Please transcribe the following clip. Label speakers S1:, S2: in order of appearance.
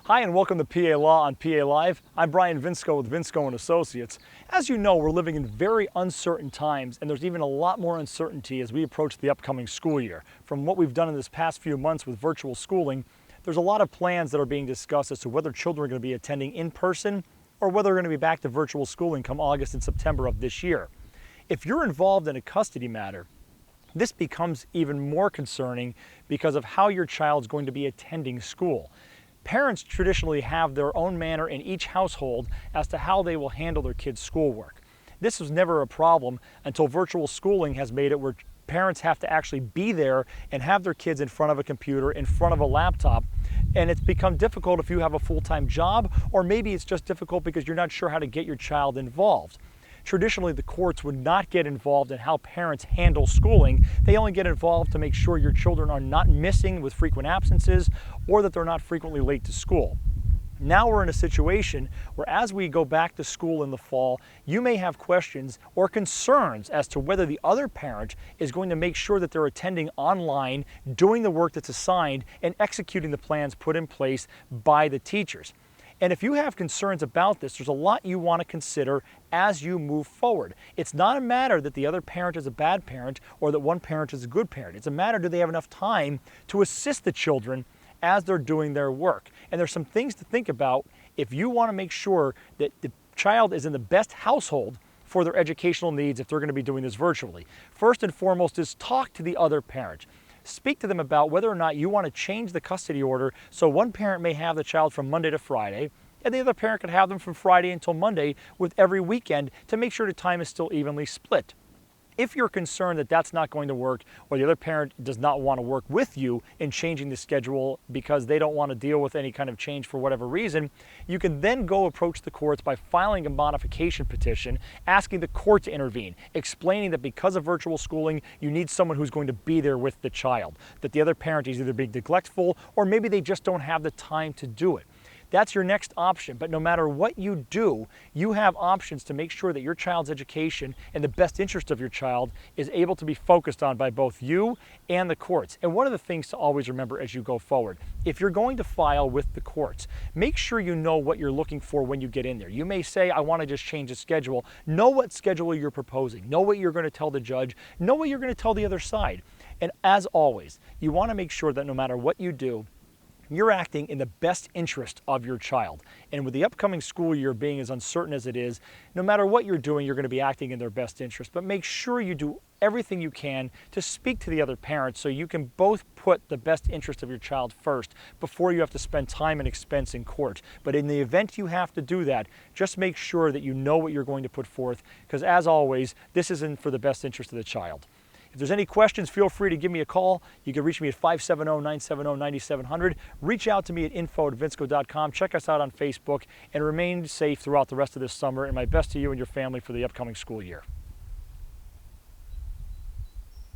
S1: Hi and welcome to PA Law on PA Live. I'm Brian Vinsko with Vinsko & Associates. As you know, we're living in very uncertain times, and there's even a lot more uncertainty as we approach the upcoming school year. From what we've done in this past few months with virtual schooling, there's a lot of plans that are being discussed as to whether children are going to be attending in person or whether they're going to be back to virtual schooling come August and September of this year. If you're involved in a custody matter, this becomes even more concerning because of how your child's going to be attending school. Parents traditionally have their own manner in each household as to how they will handle their kids' schoolwork. This was never a problem until virtual schooling has made it where parents have to actually be there and have their kids in front of a computer, in front of a laptop, and it's become difficult if you have a full-time job, or maybe it's just difficult because you're not sure how to get your child involved. Traditionally, the courts would not get involved in how parents handle schooling. They only get involved to make sure your children are not missing with frequent absences or that they're not frequently late to school. Now we're in a situation where as we go back to school in the fall, you may have questions or concerns as to whether the other parent is going to make sure that they're attending online, doing the work that's assigned, and executing the plans put in place by the teachers. And if you have concerns about this, there's a lot you want to consider as you move forward. It's not a matter that the other parent is a bad parent or that one parent is a good parent. It's a matter, do they have enough time to assist the children as they're doing their work? And there's some things to think about if you want to make sure that the child is in the best household for their educational needs if they're going to be doing this virtually. First and foremost is talk to the other parent. Speak to them about whether or not you want to change the custody order so one parent may have the child from Monday to Friday and the other parent could have them from Friday until Monday with every weekend to make sure the time is still evenly split. If you're concerned that that's not going to work or the other parent does not want to work with you in changing the schedule because they don't want to deal with any kind of change for whatever reason, you can then go approach the courts by filing a modification petition, asking the court to intervene, explaining that because of virtual schooling, you need someone who's going to be there with the child, that the other parent is either being neglectful or maybe they just don't have the time to do it. That's your next option, but no matter what you do, you have options to make sure that your child's education and the best interest of your child is able to be focused on by both you and the courts. And one of the things to always remember as you go forward, if you're going to file with the courts, make sure you know what you're looking for when you get in there. You may say, I want to just change the schedule. Know what schedule you're proposing. Know what you're going to tell the judge. Know what you're going to tell the other side. And as always, you want to make sure that no matter what you do, you're acting in the best interest of your child. And with the upcoming school year being as uncertain as it is, no matter what you're doing, you're going to be acting in their best interest. But make sure you do everything you can to speak to the other parent so you can both put the best interest of your child first before you have to spend time and expense in court. But in the event you have to do that, just make sure that you know what you're going to put forth, because as always, this isn't for the best interest of the child. If there's any questions, feel free to give me a call. You can reach me at 570-970-9700. Reach out to me at info@vinsko.com. Check us out on Facebook and remain safe throughout the rest of this summer. And my best to you and your family for the upcoming school year.